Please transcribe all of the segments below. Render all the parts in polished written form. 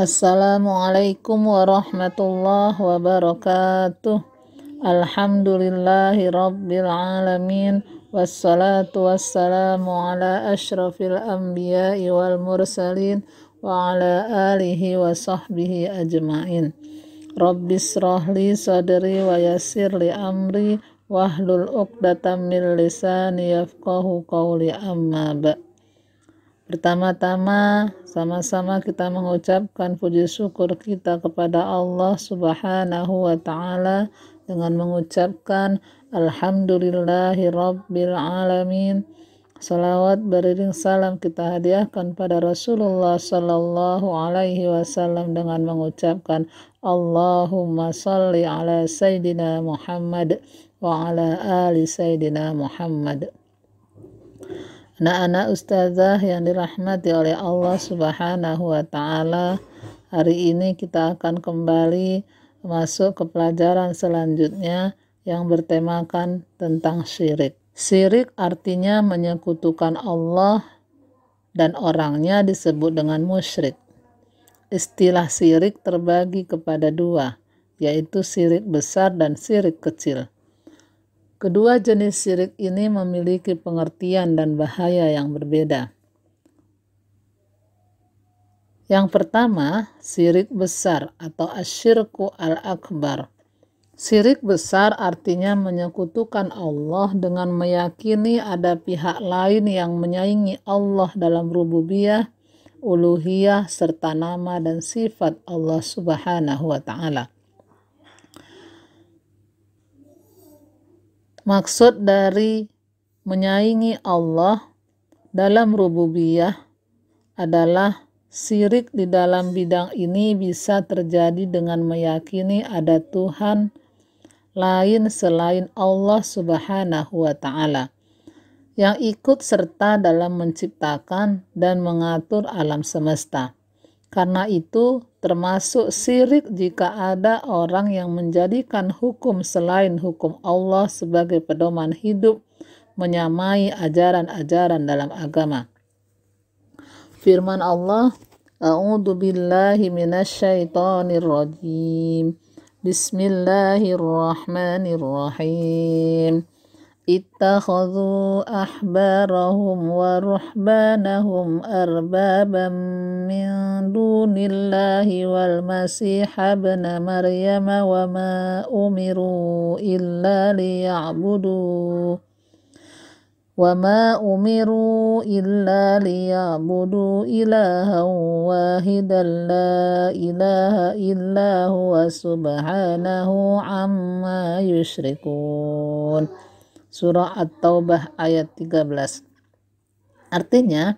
Assalamualaikum warahmatullahi wabarakatuh. Alhamdulillahi rabbil alamin. Wassalatu wassalamu ala ashrafil anbiya'i wal mursalin wa ala alihi wa sahbihi ajma'in. Rabbis rahli sadri wa yassir li amri wahlul uqdatam min lisani yafqahu qawli, amma ba'. Pertama-tama sama-sama kita mengucapkan puji syukur kita kepada Allah Subhanahu wa ta'ala dengan mengucapkan Alhamdulillahi Rabbil Alamin. Salawat beriring salam kita hadiahkan pada Rasulullah Sallallahu Alaihi Wasallam dengan mengucapkan Allahumma salli ala Sayyidina Muhammad wa ala ali Sayyidina Muhammad. Anak-anak ustazah yang dirahmati oleh Allah Subhanahu wa ta'ala, hari ini kita akan kembali masuk ke pelajaran selanjutnya yang bertemakan tentang syirik. Syirik artinya menyekutukan Allah dan orangnya disebut dengan musyrik. Istilah syirik terbagi kepada dua, yaitu syirik besar dan syirik kecil. Kedua jenis syirik ini memiliki pengertian dan bahaya yang berbeda. Yang pertama, syirik besar atau asyirku al-akbar. Syirik besar artinya menyekutukan Allah dengan meyakini ada pihak lain yang menyaingi Allah dalam rububiyah, uluhiyah, serta nama dan sifat Allah Subhanahu wa ta'ala. Maksud dari menyaingi Allah dalam rububiyah adalah syirik di dalam bidang ini bisa terjadi dengan meyakini ada Tuhan lain selain Allah Subhanahu wa ta'ala yang ikut serta dalam menciptakan dan mengatur alam semesta. Karena itu termasuk syirik jika ada orang yang menjadikan hukum selain hukum Allah sebagai pedoman hidup, menyamai ajaran-ajaran dalam agama. Firman Allah, A'udzu billahi minasyaitonir rajim. Bismillahirrahmanirrahim. Ittakhadhu ahbarahum wa ruhbanahum arbaban min dunillahi wal masih ibn maryam wa ma umiru illa liya'budu ilahan wahidan la ilaha illa huwa subhanahu amma yusyrikun. Surah At-Taubah ayat 13. Artinya,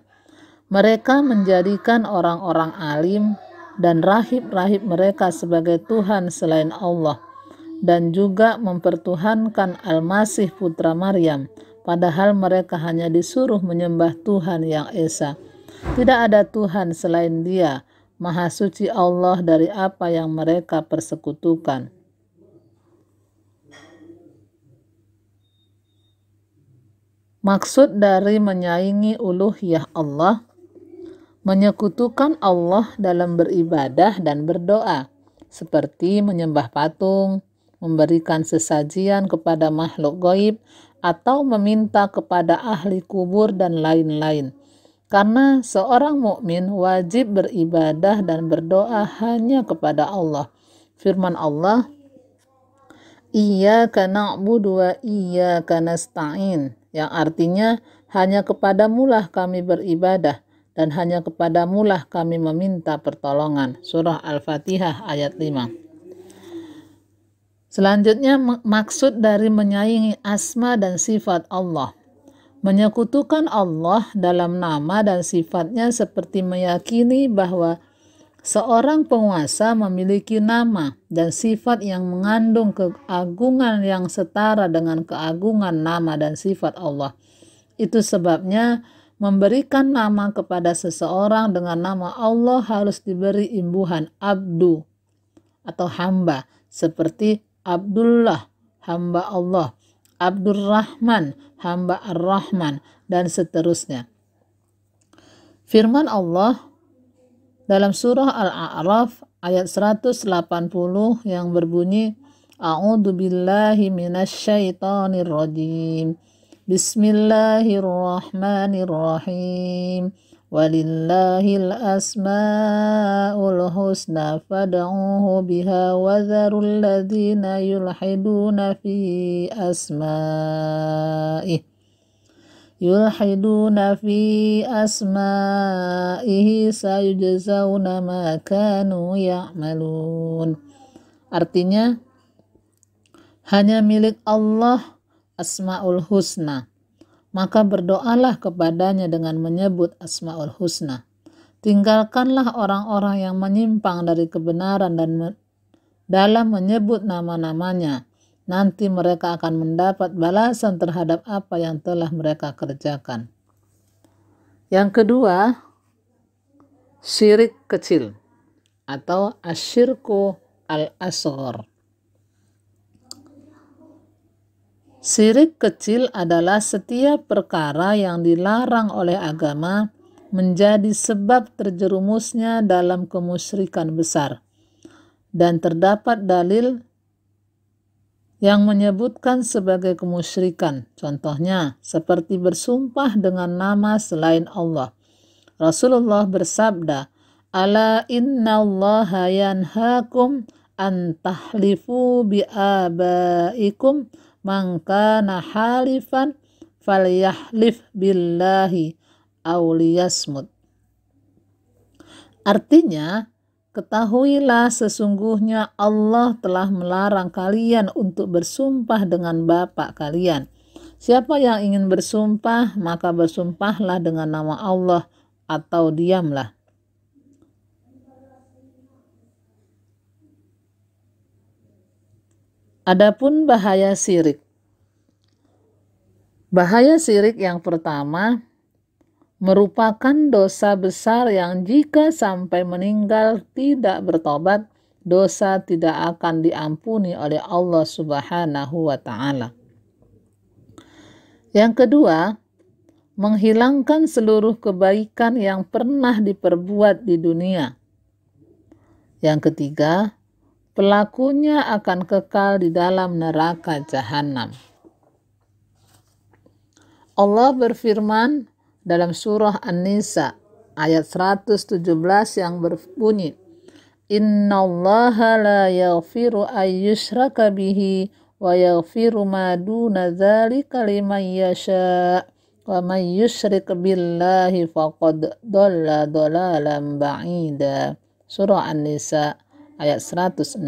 mereka menjadikan orang-orang alim dan rahib-rahib mereka sebagai Tuhan selain Allah, dan juga mempertuhankan Al-Masih putra Maryam, padahal mereka hanya disuruh menyembah Tuhan yang Esa. Tidak ada Tuhan selain Dia, Maha Suci Allah dari apa yang mereka persekutukan. Maksud dari menyaingi uluhiyah Allah, menyekutukan Allah dalam beribadah dan berdoa, seperti menyembah patung, memberikan sesajian kepada makhluk gaib, atau meminta kepada ahli kubur dan lain-lain. Karena seorang mukmin wajib beribadah dan berdoa hanya kepada Allah. Firman Allah, Iyyaka na'budu wa iyyaka nasta'in, yang artinya hanya kepadamulah kami beribadah dan hanya kepadamulah kami meminta pertolongan. Surah Al-Fatihah ayat 5. Selanjutnya, maksud dari menyaingi asma dan sifat Allah. Menyekutukan Allah dalam nama dan sifatnya seperti meyakini bahwa seorang penguasa memiliki nama dan sifat yang mengandung keagungan yang setara dengan keagungan nama dan sifat Allah. Itu sebabnya memberikan nama kepada seseorang dengan nama Allah harus diberi imbuhan abdu atau hamba, seperti Abdullah, hamba Allah, Abdurrahman, hamba Ar-Rahman, dan seterusnya. Firman Allah, dalam surah Al-A'raf ayat 180 yang berbunyi A'udzu billahi minasyaitonir rajim. Bismillahirrahmanirrahim. Walillahil asmaul husna fad'uhu biha wa dzarul ladzina yulhiduna fi asma'ih. Sayujzauna ma kanu ya'malun. Artinya, hanya milik Allah Asmaul Husna, maka berdoalah kepadanya dengan menyebut Asmaul Husna. Tinggalkanlah orang-orang yang menyimpang dari kebenaran dan dalam menyebut nama-namanya. Nanti mereka akan mendapat balasan terhadap apa yang telah mereka kerjakan. Yang kedua, syirik kecil atau asyirku al-asghar. Syirik kecil adalah setiap perkara yang dilarang oleh agama menjadi sebab terjerumusnya dalam kemusyrikan besar. Dan terdapat dalil yang menyebutkan sebagai kemusyrikan. Contohnya, seperti bersumpah dengan nama selain Allah. Rasulullah bersabda, "Ala innallaha yanhakum an tahlifu bi abaikum man kana halifan falyahlif billahi aw liyasmut." Artinya, ketahuilah sesungguhnya Allah telah melarang kalian untuk bersumpah dengan Bapa kalian. Siapa yang ingin bersumpah, maka bersumpahlah dengan nama Allah atau diamlah. Adapun bahaya syirik. Bahaya syirik yang pertama merupakan dosa besar yang jika sampai meninggal tidak bertobat, dosa tidak akan diampuni oleh Allah Subhanahu wa Ta'ala. Yang kedua, menghilangkan seluruh kebaikan yang pernah diperbuat di dunia. Yang ketiga, pelakunya akan kekal di dalam neraka jahanam. Allah berfirman dalam surah An-Nisa ayat 117 yang berbunyi, Innallaha la yaghfiru ayyushraka bihi wa yaghfiru ma duna dzalika liman yasha wa man yusyrik billahi faqad dhalla dhalalan ba'ida. Surah An-Nisa ayat 116.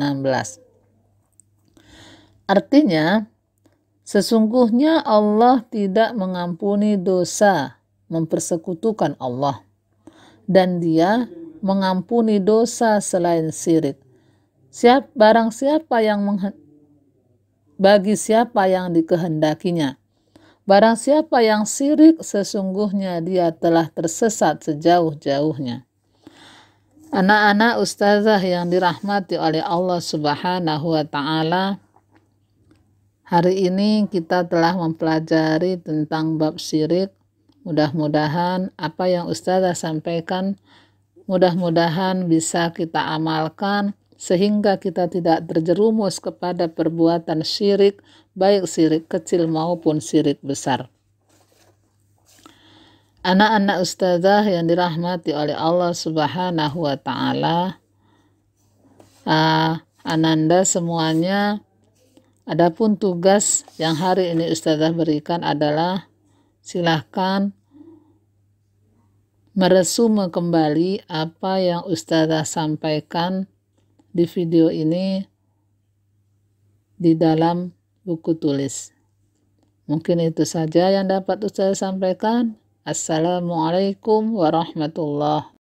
Artinya, sesungguhnya Allah tidak mengampuni dosa mempersekutukan Allah, dan Dia mengampuni dosa selain syirik. Bagi siapa yang dikehendakinya. Barang siapa yang syirik, sesungguhnya dia telah tersesat sejauh-jauhnya. Anak-anak ustazah yang dirahmati oleh Allah Subhanahu wa Ta'ala, hari ini kita telah mempelajari tentang bab syirik. Mudah-mudahan apa yang ustazah sampaikan, mudah-mudahan bisa kita amalkan sehingga kita tidak terjerumus kepada perbuatan syirik, baik syirik kecil maupun syirik besar. Anak-anak ustazah yang dirahmati oleh Allah Subhanahu wa Ta'ala, ananda semuanya, adapun tugas yang hari ini ustazah berikan adalah silahkan meresume kembali apa yang ustazah sampaikan di video ini di dalam buku tulis. Mungkin itu saja yang dapat ustazah sampaikan. Assalamualaikum warahmatullahi